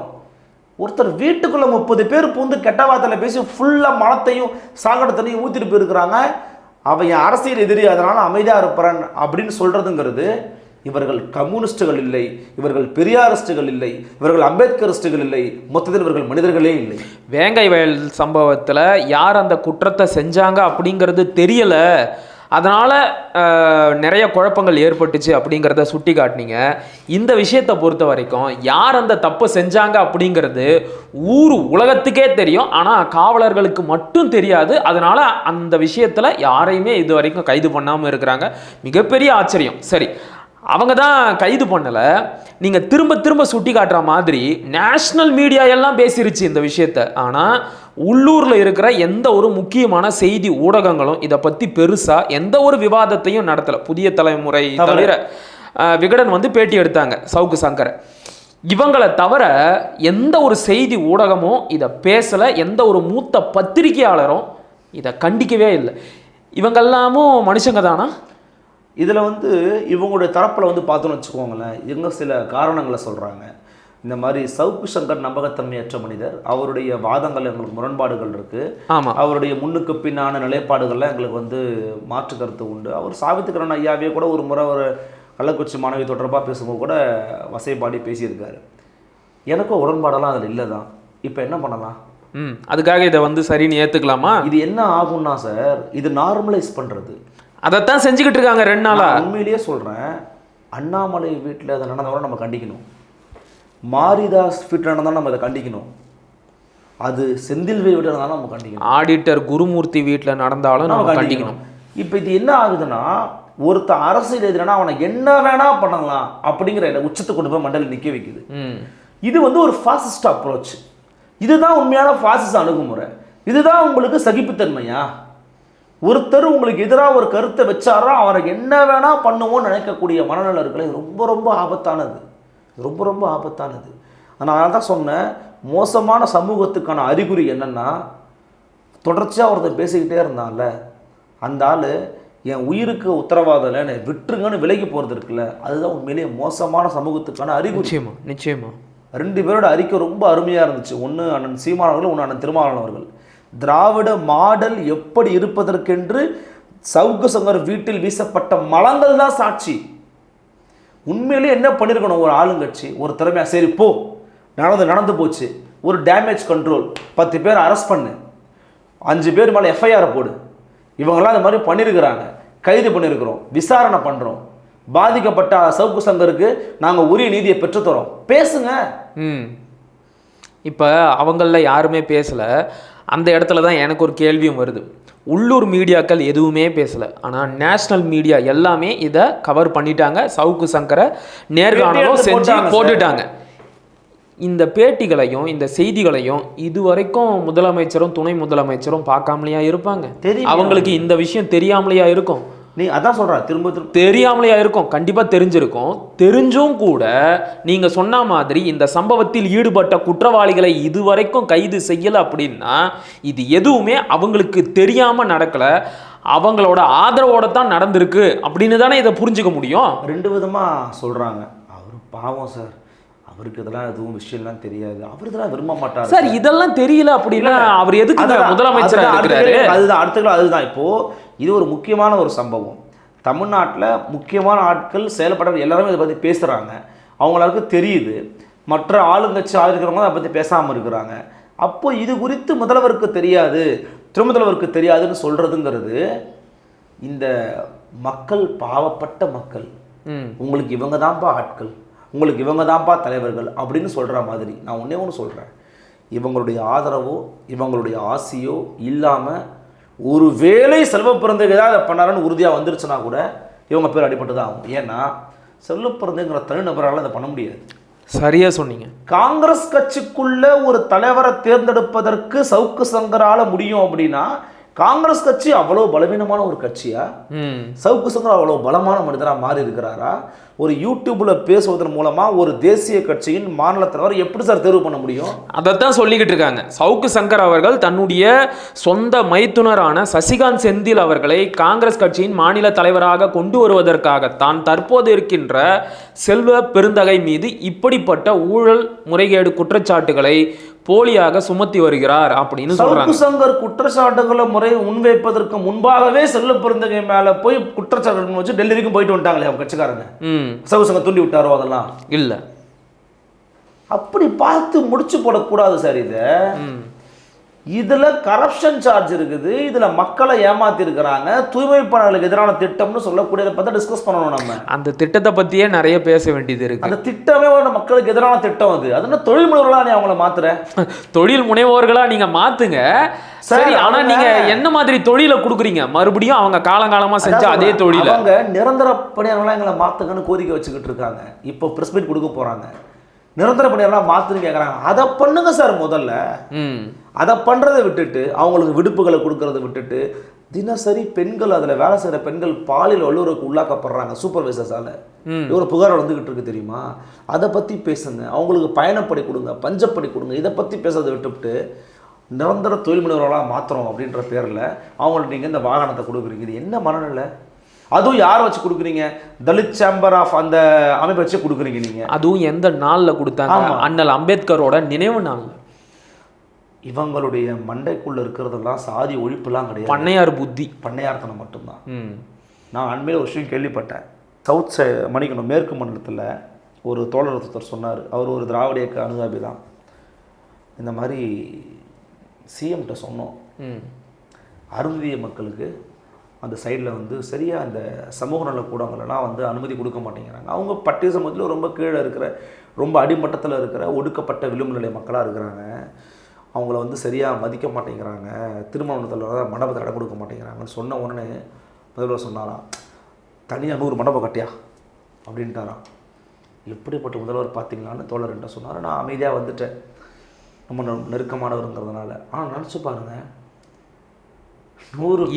ஒருத்தர் வீட்டுக்குள்ள 30 பேர் பூந்து கெட்ட வார்த்தையில பேசி ஃபுல்லா மலத்தையும் சாக்கடை தண்ணியும் ஊத்திட்டு போயிருக்கிறாங்க. அவன் என் அரசியல் எதிரி, அதனால அமைதியா இருப்பான் அப்படின்னு சொல்றதுங்கிறது, இவர்கள் கம்யூனிஸ்டுகள் இல்லை, இவர்கள் பெரியாரிஸ்டுகள் இல்லை, இவர்கள் அம்பேத்கரிஸ்டுகள் இல்லை, மொத்தத்தில் இவர்கள் மனிதர்களே இல்லை. வேங்கை வயல் சம்பவத்தில் யார் அந்த குற்றத்தை செஞ்சாங்க அப்படிங்கிறது தெரியல, அதனால் நிறைய குழப்பங்கள் ஏற்பட்டுச்சு அப்படிங்கிறத சுட்டி காட்டினீங்க. இந்த விஷயத்தை பொறுத்த வரைக்கும் யார் அந்த தப்பு செஞ்சாங்க அப்படிங்கிறது உலகத்துக்கே தெரியும், ஆனால் காவலர்களுக்கு மட்டும் தெரியாது. அதனால் அந்த விஷயத்தில் யாரையுமே இது வரைக்கும் கைது பண்ணாமல் இருக்கிறாங்க. மிகப்பெரிய ஆச்சரியம். சரி, அவங்க தான் கைது பண்ணலை, நீங்கள் திரும்ப திரும்ப சுட்டி காட்டுற மாதிரி நேஷ்னல் மீடியா எல்லாம் பேசிருச்சு இந்த விஷயத்தை. ஆனால் உள்ளூரில் இருக்கிற எந்த ஒரு முக்கியமான செய்தி ஊடகங்களும் இதை பற்றி பெருசாக எந்த ஒரு விவாதத்தையும் நடத்தலை. புதிய தலைமுறை தவிர விகடன் வந்து பேட்டி எடுத்தாங்க சவுக்கு சங்கரை. இவங்களை தவிர எந்த ஒரு செய்தி ஊடகமும் இதை பேசலை, எந்த ஒரு மூத்த பத்திரிகையாளரும் இதை கண்டிக்கவே இல்லை. இவங்கெல்லாமும் மனுஷங்க தானா? இதில் வந்து இவங்களுடைய தரப்பில் வந்து பார்த்தோன்னு வச்சுக்கோங்களேன், இவங்க சில காரணங்களை சொல்கிறாங்க. இந்த மாதிரி சவுக்கு சங்கர் நம்பகத்தன்மையற்ற மனிதர், அவருடைய வாதங்கள் எங்களுக்கு முரண்பாடுகள் இருக்குது, அவருடைய முன்னுக்கு பின்னான நிலைப்பாடுகள்லாம் எங்களுக்கு வந்து மாற்று கருத்து உண்டு. அவர் சாவித்திரன் ஐயாவே கூட ஒரு முறை ஒரு கள்ளக்குறிச்சி மாணவி தொடர்பாக பேசும்போது கூட வசைப்பாடி பேசியிருக்காரு. எனக்கும் உடன்பாடெல்லாம் அதில் இல்லை தான். இப்போ என்ன பண்ணலாம்? அதுக்காக இதை வந்து சரின்னு ஏற்றுக்கலாமா? இது என்ன ஆகும்னா சார், இது நார்மலைஸ் பண்ணுறது. அதைத்தான் செஞ்சுக்கிட்டு இருக்காங்க 2 நாளா. உண்மையிலேயே சொல்கிறேன், அண்ணாமலை வீட்டில் அதை நடந்தவரை நம்ம கண்டிக்கணும், மாரிதாஸ் வீட்டில் நடந்தாலும் நம்ம அதை கண்டிக்கணும், அது செந்தில்வேல் வீட்டில் நடந்தாலும் நம்ம கண்டிக்கணும், ஆடிட்டர் குருமூர்த்தி வீட்டில் நடந்தாலும் நம்ம கண்டிக்கணும். இப்போ இது என்ன ஆகுதுன்னா, ஒருத்த அரசியல் எதிரானா அவனை என்ன வேணா பண்ணலாம் அப்படிங்கிற உச்சத்தை கொண்டு போய் மண்டல நிற்க வைக்குது. இது வந்து ஒரு ஃபாசிஸ்ட் அப்ரோச். இதுதான் உண்மையான ஃபாசிஸ்ட் அணுகுமுறை. இதுதான் உங்களுக்கு சகிப்புத்தன்மையா? ஒருத்தர் உங்களுக்கு எதிராக ஒரு கருத்தை வச்சாரோ அவரை என்ன வேணா பண்ணுவோன்னு நினைக்கக்கூடிய மனநல இருக்கிறது ரொம்ப ரொம்ப ஆபத்தானது, ரொம்ப ரொம்ப ஆபத்தானது. நான் தான் சொன்னேன், மோசமான சமூகத்துக்கான அறிகுறி என்னன்னா, தொடர்ச்சியாக ஒருத்தர் பேசிக்கிட்டே இருந்தான்ல, அந்த ஆள் என் உயிருக்கு உத்தரவாதம் இல்லை, என்னை விட்டுருங்கன்னு விலகி போகிறது இருக்குல்ல, அதுதான் உண்மையிலேயே மோசமான சமூகத்துக்கான அறிகுறி. நிச்சயமா நிச்சயமா. 2 பேரோட அறிக்கை ரொம்ப அருமையாக இருந்துச்சு. ஒன்று அண்ணன் சீமான் அவர்கள், ஒன்று அண்ணன் திருமாவளவன் அவர்கள். திராவிட மாடல் எப்படி இருப்பதற்கென்று சவுக்கு சங்கர் வீட்டில் வீசப்பட்ட மலங்கள் தான் சாட்சி. உண்மையிலேயே என்ன பண்ணியிருக்கணும் ஒரு ஆளுங்கட்சி, ஒரு திறமையா, சரி போ நடந்து போச்சு, ஒரு டேமேஜ் கண்ட்ரோல், 10 பேர் அரெஸ்ட் பண்ணு, 5 பேர் மேலே எஃப்ஐஆர் போடு, இவங்கெல்லாம் இந்த மாதிரி பண்ணியிருக்கிறாங்க, கைது பண்ணியிருக்கிறோம், விசாரணை பண்ணுறோம், பாதிக்கப்பட்ட சவுக்கு சங்கருக்கு நாங்கள் உரிய நீதியை பெற்றுத்தரோம், பேசுங்க. இப்போ அவங்களில் யாருமே பேசலை. அந்த இடத்துல தான் எனக்கு ஒரு கேள்வியும் வருது. உள்ளூர் மீடியாக்கள் எதுவுமே பேசலை, ஆனால் நேஷ்னல் மீடியா எல்லாமே இதை கவர் பண்ணிட்டாங்க. சவுக்கு சங்கரை நேர்காணலும் செஞ்சு போட்டுட்டாங்க. இந்த பேட்டிகளையும் இந்த செய்திகளையும் இதுவரைக்கும் முதலமைச்சரும் துணை முதலமைச்சரும் பார்க்காமலையா இருப்பாங்க? அவங்களுக்கு இந்த விஷயம் தெரியாமலையா இருக்கும்? நீ அதான் சொல்ற, திரும்ப தெரியாமலையா இருக்கும்? கண்டிப்பா தெரிஞ்சிருக்கும். தெரிஞ்சும் கூட நீங்க சொன்ன மாதிரி இந்த சம்பவத்தில் ஈடுபட்ட குற்றவாளிகளை இதுவரைக்கும் கைது செய்யல அப்படின்னா இது எதுவுமே அவங்களுக்கு தெரியாம நடக்கல, அவங்களோட ஆதரவோட தான் நடந்திருக்கு அப்படின்னு தானே இதை புரிஞ்சுக்க முடியும். 2 விதமா சொல்றாங்க. அவரு பாவம் சார், அவருக்கு இதெல்லாம் எதுவும் விஷயம்லாம் தெரியாது, அவர் இதெல்லாம் விரும்ப மாட்டார் சார். இதெல்லாம் தெரியல அப்படின்னா அவர் எதுக்கு முதலமைச்சராக இருக்கிறாரு? அதுதான் அடுத்த அதுதான். இப்போ இது ஒரு முக்கியமான ஒரு சம்பவம். தமிழ்நாட்டில் முக்கியமான ஆட்கள் செயல்பட எல்லாருமே இதை பற்றி பேசுகிறாங்க, அவங்களுக்கு தெரியுது. மற்ற ஆளுங்கட்சி ஆதரிக்கிறவங்க அதை பற்றி பேசாமல் இருக்கிறாங்க. அப்போ இது குறித்து முதல்வருக்கு தெரியாது, துணை முதல்வருக்கு தெரியாதுன்னு சொல்கிறதுங்கிறது, இந்த மக்கள் பாவப்பட்ட மக்கள், உங்களுக்கு இவங்க தான்ப்பா ஆட்கள், உங்களுக்கு இவங்க தான்ப்பா தலைவர்கள் அப்படின்னு சொல்கிற மாதிரி. நான் ஒன்றே ஒன்று சொல்கிறேன், இவங்களுடைய ஆதரவோ இவங்களுடைய ஆசையோ இல்லாமல் ஒரு வேளை செல்வப்பிறந்தகை ஏதாவது பண்ணாருன்னு உறுதியாக வந்துருச்சுன்னா கூட இவங்க பேர் அடிபட்டு தான் ஆகும். ஏன்னா செல்வப்பிறந்தங்கிற தனிநபரால் அதை பண்ண முடியாது. சரியா சொன்னீங்க. காங்கிரஸ் கட்சிக்குள்ள ஒரு தலைவரை தேர்ந்தெடுப்பதற்கு சவுக்கு சங்கரால முடியும் அப்படின்னா காங்கிரஸ் கட்சி அவ்வளவு பலவீனமான ஒரு கட்சியா? சவுக்கு சங்கர் அவ்வளவு பலமான மனிதரா மாறி இருக்கிறாரா? ஒரு யூடியூப்ல பேசுவதன் மூலமா ஒரு தேசிய கட்சியின் மாநில தலைவர் எப்படி சார் தேர்வு பண்ண முடியும்? அதைத்தான் சொல்லிக்கிட்டு இருக்காங்க. சவுக்கு சங்கர் அவர்கள் தன்னுடைய சொந்த மைத்துனரான சசிகாந்த் செந்தில் அவர்களை காங்கிரஸ் கட்சியின் மாநில தலைவராக கொண்டு வருவதற்காகத்தான் தற்போது இருக்கின்ற செல்வ பெருந்தகை மீது இப்படிப்பட்ட ஊழல் முறைகேடு குற்றச்சாட்டுகளை போலியாக சுமத்தி வருகிறார் அப்படின்னு சொல்றாங்க. சவுக்கு சங்கர் குற்றச்சாட்டுகளை முன்வைப்பதற்கு முன்பாகவே செல்வ பெருந்தகை மேல போய் குற்றச்சாட்டு வச்சு டெல்லிக்கும் போயிட்டு வந்துட்டாங்களே அவங்க கட்சிக்காரங்க. சவுக்கு சங்கர் தூண்டி விட்டாரோ? அதெல்லாம் இல்ல. அப்படி பார்த்து முடிச்சு போடக்கூடாது சார். இதுல கரப்ஷன் சார்ஜ் இருக்குது, இதுல மக்களை ஏமாத்தி இருக்கிறாங்க, தூய்மை பணியாளர்களுக்கு எதிரான திட்டம்னு சொல்லக்கூடியதை பத்தி டிஸ்கஸ் பண்ணணும். நம்ம அந்த திட்டத்தை பத்தியே நிறைய பேச வேண்டியது இருக்கு. அந்த திட்டமே மக்களுக்கு எதிரான திட்டம். அது தொழில் முனைவர்களா நீ அவங்கள மாத்துற? தொழில் முனைவோர்களா நீங்க மாத்துங்க சரி, ஆனா நீங்க என்ன மாதிரி தொழிலை கொடுக்குறீங்க? மறுபடியும் அவங்க காலங்காலமா செஞ்ச அதே தொழில அவங்க நிரந்தர பணியாளர்களா எங்களை மாத்துங்கன்னு கோரிக்கை வச்சுக்கிட்டு இருக்காங்க. இப்போ பிரஸ் மீட் கொடுக்க போறாங்க. நிரந்தர பணியாளர்களா மாத்துன்னு கேட்கறாங்க. அதை பண்ணுங்க சார். முதல்ல அதை பண்றதை விட்டுட்டு அவங்களுக்கு விடுப்புகளை கொடுக்கறத விட்டுட்டு தினசரி பெண்கள் அதில் வேலை செய்கிற பெண்கள் பாலியல் வல்லுறவுக்கு உள்ளாக்கப்படுறாங்க சூப்பர்வைசர்ஸால. ஒரு புகார் வந்துகிட்டு இருக்கு தெரியுமா? அதை பத்தி பேசுங்க. அவங்களுக்கு பயணப்படி கொடுங்க, பஞ்சப்படி கொடுங்க. இதை பத்தி பேசுறதை விட்டுவிட்டு நிரந்தர தொழில் முனைவர்களாக மாத்திரம் அப்படின்ற பேரில் அவங்களுக்கு நீங்கள் இந்த வாகனத்தை கொடுக்குறீங்க. இது என்ன மனநிலை? அதுவும் யார் வச்சு கொடுக்குறீங்க? தலித் சேம்பர் ஆஃப் அந்த அமைப்பை வச்சு கொடுக்குறீங்க நீங்க. அதுவும் எந்த நாளில் கொடுத்தாங்க? அண்ணல் அம்பேத்கரோட நினைவு நாள். இவங்களுடைய மண்டைக்குள்ள இருக்கிறதெல்லாம் சாதி ஒழிப்புலாம் கிடையாது, பண்ணையார் புத்தி, பண்ணையார்த்தனம் மட்டும்தான். நான் அண்மையில் ஒரு விஷயம் கேள்விப்பட்டேன். சவுத் மணிக்கணும் மேற்கு மண்டலத்தில் ஒரு தோழர் ஒருத்தர் சொன்னார். அவர் ஒரு திராவிட இயக்க அனுதாபி தான். இந்த மாதிரி சிஎம்கிட்ட சொன்னோம், அருந்திய மக்களுக்கு அந்த சைடில் வந்து சரியாக அந்த சமூக நல கூடங்களெல்லாம் வந்து அனுமதி கொடுக்க மாட்டேங்கிறாங்க. அவங்க பட்டிய சமூகத்தில் ரொம்ப கீழே இருக்கிற, ரொம்ப அடிமட்டத்தில் இருக்கிற ஒடுக்கப்பட்ட விளிம்பு நிலை மக்களாக இருக்கிறாங்க. அவங்கள வந்து சரியாக மதிக்க மாட்டேங்கிறாங்க, திருமணத்தில் மண்டபத்தை இடம் கொடுக்க மாட்டேங்கிறாங்கன்னு சொன்ன உடனே முதல்வர் சொன்னாராம், தனியாக 100 மண்டபம் கட்டியா அப்படின்ட்டாராம். எப்படிப்பட்ட முதல்வர் பார்த்தீங்களான்னு தோழர்கிட்ட சொன்னார். நான் அமைதியாக வந்துட்டேன், நம்ம நெருக்கமானவருங்கிறதுனால. ஆனால் நினச்சி பாருங்கள்,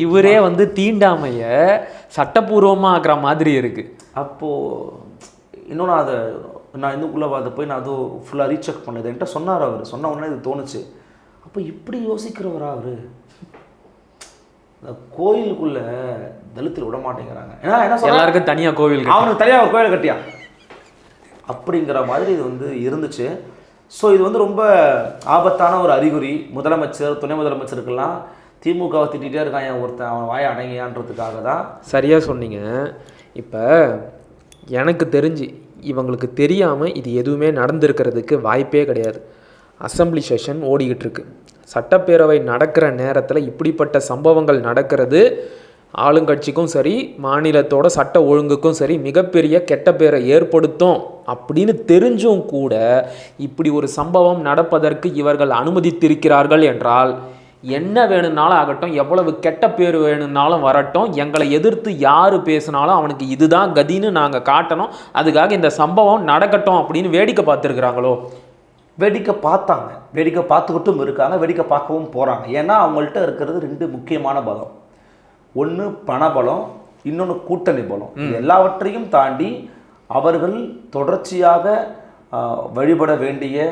இவரே வந்து தீண்டாமைய சட்டப்பூர்வமாக ஆக்குற மாதிரி இருக்கு. அப்போது இன்னொன்று அதை நான் இதுக்குள்ளே அதை போய் நான் அதுவும் ஃபுல்லாக ரீசெக் பண்ணது என்கிட்ட சொன்னார். அவர் சொன்ன உடனே இது தோணுச்சு, அப்போ இப்படி யோசிக்கிறவரா அவர்? இந்த கோயிலுக்குள்ளே தலித்தில் விட மாட்டேங்கிறாங்க. ஏன்னா என்ன சொல்ல, எல்லாருக்கும் தனியாக கோவில், அவனுக்கு தனியாக ஒரு கோயில் கட்டியா அப்படிங்கிற மாதிரி இது வந்து இருந்துச்சு. ஸோ இது வந்து ரொம்ப ஆபத்தான ஒரு அறிகுறி. முதலமைச்சர், துணை முதலமைச்சருக்கெல்லாம் திமுகவை திட்டிகிட்டே இருக்கான் ஒருத்தன், அவன் வாயை அடங்கியான்றதுக்காக தான். சரியாக சொன்னீங்க. இப்போ எனக்கு தெரிஞ்சு இவங்களுக்கு தெரியாமல் இது எதுவுமே நடந்திருக்கிறதுக்கு வாய்ப்பே கிடையாது. அசம்பிளி செஷன் ஓடிக்கிட்டு இருக்கு, சட்டப்பேரவை நடக்கிற நேரத்தில் இப்படிப்பட்ட சம்பவங்கள் நடக்கிறது ஆளுங்கட்சிக்கும் சரி மாநிலத்தோட சட்ட ஒழுங்குக்கும் சரி மிகப்பெரிய கெட்ட பேரை ஏற்படுத்தும் அப்படின்னு தெரிஞ்சும் கூட இப்படி ஒரு சம்பவம் நடப்பதற்கு இவர்கள் அனுமதித்திருக்கிறார்கள் என்றால் என்ன வேணும்னாலும் ஆகட்டும், எவ்வளவு கெட்ட பேர் வேணும்னாலும் வரட்டும், எங்களை எதிர்த்து யார் பேசினாலும் அவனுக்கு இதுதான் கதின்னு நாங்கள் காட்டணும், அதுக்காக இந்த சம்பவம் நடக்கட்டும் அப்படின்னு வேடிக்கை பார்த்துருக்குறாங்களோ? வேடிக்கை பார்த்தாங்க, வேடிக்கை பார்த்துக்கிட்டும் இருக்காங்க, வேடிக்கை பார்க்கவும் போகிறாங்க. ஏன்னா அவங்கள்ட்ட இருக்கிறது 2 முக்கியமான பலம். ஒன்று பணபலம், இன்னொன்று கூட்டணி பலம். இது எல்லாவற்றையும் தாண்டி அவர்கள் தொடர்ச்சியாக வழிபட வேண்டிய,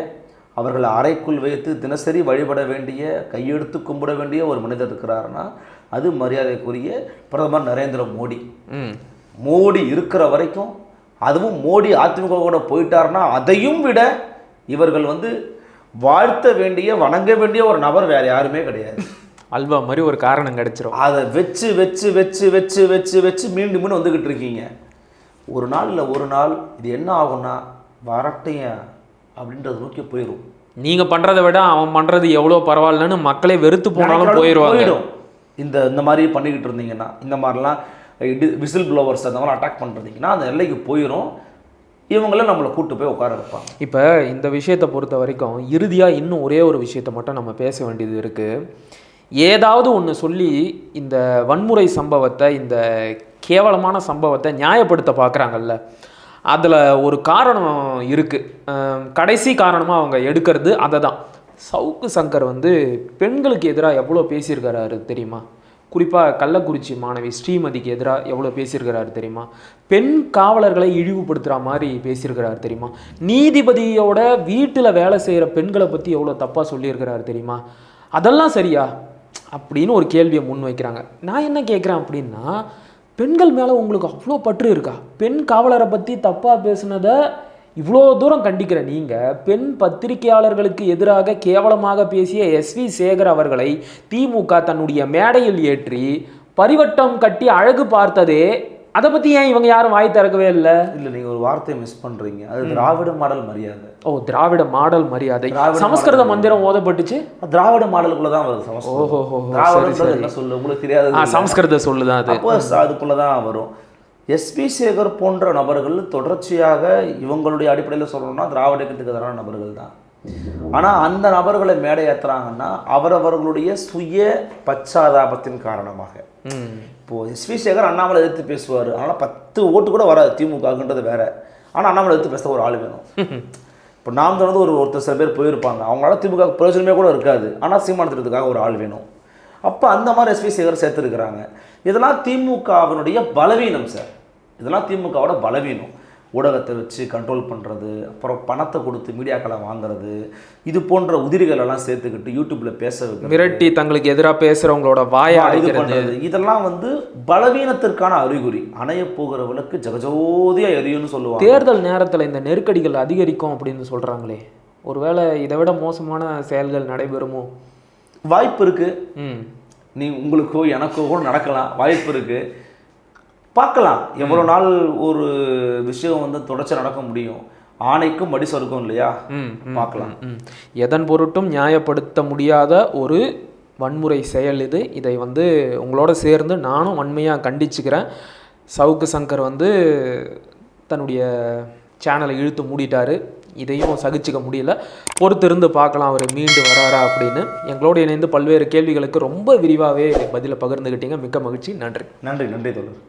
அவர்களை அறைக்குள் வைத்து தினசரி வழிபட வேண்டிய, கையெடுத்து கும்பிட வேண்டிய ஒரு மனிதர் இருக்கிறாருன்னா அது மரியாதைக்குரிய பிரதமர் நரேந்திர மோடி. மோடி இருக்கிற வரைக்கும், அதுவும் மோடி அதிமுக கூட போயிட்டாருன்னா அதையும் விட இவர்கள் வந்து வாழ்த்த வேண்டிய, வணங்க வேண்டிய ஒரு நபர் வேறு யாருமே கிடையாது. அல்வா மாதிரி ஒரு காரணம் கிடைச்சிரும். அதை வச்சு வச்சு வச்சு வச்சு வச்சு வச்சு மீண்டும் மீண்டும் வந்துக்கிட்டு இருக்கீங்க. ஒரு நாள் இல்லை ஒரு நாள் இது என்ன ஆகும்னா வரட்டைங்க அப்படின்றத நோக்கி போயிடும். நீங்கள் பண்ணுறதை விட அவன் பண்ணுறது எவ்வளோ பரவாயில்லன்னு மக்களே வெறுத்து போனாலும் போயிடும். இந்த மாதிரி பண்ணிக்கிட்டு இருந்தீங்கன்னா, இந்த மாதிரிலாம் விசில் ப்ளோவர்ஸ் அந்த மாதிரி அட்டாக் பண்ணுறீங்கன்னா அந்த எல்லைக்கு போயிடும். இவங்கள நம்மளை கூப்பிட்டு போய் உட்கார வைப்பாங்க. இப்போ இந்த விஷயத்தை பொறுத்த வரைக்கும் இறுதியாக இன்னும் ஒரே ஒரு விஷயத்தை மட்டும் நம்ம பேச வேண்டியது இருக்குது. ஏதாவது ஒன்று சொல்லி இந்த வன்முறை சம்பவத்தை, இந்த கேவலமான சம்பவத்தை நியாயப்படுத்த பார்க்குறாங்கல்ல, அதில் ஒரு காரணம் இருக்குது. கடைசி காரணமாக அவங்க எடுக்கிறது அதை தான். சவுக்கு சங்கர் வந்து பெண்களுக்கு எதிராக எவ்வளோ பேசியிருக்கிறாரு தெரியுமா? குறிப்பாக கள்ளக்குறிச்சி மாணவி ஸ்ரீமதிக்கு எதிராக எவ்வளோ பேசியிருக்கிறாரு தெரியுமா? பெண் காவலர்களை இழிவுபடுத்துகிற மாதிரி பேசியிருக்கிறாரு தெரியுமா? நீதிபதியோட வீட்டில் வேலை செய்கிற பெண்களை பற்றி எவ்வளோ தப்பாக சொல்லியிருக்கிறாரு தெரியுமா? அதெல்லாம் சரியா அப்படின்னு ஒரு கேள்வியை முன் வைக்கிறாங்க. நான் என்ன கேட்குறேன் அப்படின்னா, பெண்கள் மேலே உங்களுக்கு அவ்வளோ பற்று இருக்கா? பெண் காவலரை பற்றி தப்பாக பேசுனதை இவ்வளோ தூரம் கண்டிக்கிற நீங்கள், பெண் பத்திரிகையாளர்களுக்கு எதிராக கேவலமாக பேசிய SV சேகர் அவர்களை திமுக தன்னுடைய மேடையில் ஏற்றி பரிவட்டம் கட்டி அழகு பார்த்ததே, அதை பற்றி ஏன் இவங்க யாரும் வாய் திறக்கவே இல்லை? இல்லை, நீங்கள் ஒரு வார்த்தையை மிஸ் பண்ணுறீங்க. அது திராவிட மாடல் மரியாதை. ஓ, திராவிட மாடல் மரியாதை. சமஸ்கிருத மந்திரம் ஓதப்பட்டுச்சு, திராவிட மாடலுக்குள்ள தான் வருது. ஓஹோ, என்ன சொல்லு உங்களுக்கு தெரியாது. சமஸ்கிருத சொல்லுதான் அது. அப்போ அதுக்குள்ள தான் வரும். SV சேகர் போன்ற நபர்கள் தொடர்ச்சியாக இவங்களுடைய அடிப்படையில் சொல்லணும்னா திராவிட இயக்கத்துக்கு எதிரான நபர்கள் தான். ஆனால் அந்த நபர்களை மேடை ஏற்றுறாங்கன்னா அவரவர்களுடைய சுய பச்சாதாபத்தின் காரணமாக. இப்போது SV சேகர் அண்ணாமலை எதிர்த்து பேசுவார், அதனால் 10 ஓட்டு கூட வராது திமுகன்றது வேற. ஆனால் அண்ணாமலை எதிர்த்து பேச ஒரு ஆள் வேணும். இப்போ நாம் தொடர்ந்து ஒருத்தர் சில பேர் போயிருப்பாங்க, அவங்களால திமுக பிரயோஜனமே கூட இருக்காது, ஆனால் சீமானத்துறதுக்காக ஒரு ஆள் வேணும். அப்போ அந்த மாதிரி SV சேகர் சேர்த்துருக்குறாங்க. இதெல்லாம் திமுகவினுடைய பலவீனம் சார். இதெல்லாம் திமுகவோட பலவீனம். ஊடகத்தை வச்சு கண்ட்ரோல் பண்ணுறது, அப்புறம் பணத்தை கொடுத்து மீடியாக்களை வாங்குறது, இது போன்ற உதிரிகளெல்லாம் சேர்த்துக்கிட்டு யூடியூப்பில் பேச வைக்கிறது, மிரட்டி தங்களுக்கு எதிராக பேசுகிறவங்களோட வாயை இது பண்ணுறது, இதெல்லாம் வந்து பலவீனத்திற்கான அறிகுறி. அணைய போகிற விளக்கு ஜகஜோதியாக எரியும்னு சொல்லுவாங்க. தேர்தல் நேரத்தில் இந்த நெருக்கடிகள் அதிகரிக்கும் அப்படின்னு சொல்கிறாங்களே, ஒருவேளை இதை விட மோசமான செயல்கள் நடைபெறுமோ? வாய்ப்பு இருக்குது. நீ உங்களுக்கோ எனக்கோ கூட நடக்கலாம், வாய்ப்பு இருக்குது. பார்க்கலாம் எவ்வளோ நாள் ஒரு விஷயம் வந்து தொடர்ச்சி நடக்க முடியும். ஆணைக்கும் மடி சொருக்கும் இல்லையா, பார்க்கலாம். எதன் பொருட்டும் நியாயப்படுத்த முடியாத ஒரு வன்முறை செயல் இது. இதை வந்து உங்களோட சேர்ந்து நானும் வன்மையாக கண்டிச்சுக்கிறேன். சவுக்கு சங்கர் வந்து தன்னுடைய சேனலை இழுத்து மூடிட்டாரு. இதையும் சகிச்சுக்க முடியல. பொறுத்திருந்து பார்க்கலாம் அவர் மீண்டு வராரா அப்படின்னு. எங்களோடு இணைந்து பல்வேறு கேள்விகளுக்கு ரொம்ப விரிவாகவே பதிலை பகிர்ந்துக்கிட்டீங்க. மிக்க மகிழ்ச்சி. நன்றி. நன்றி. நன்றி தோழர்.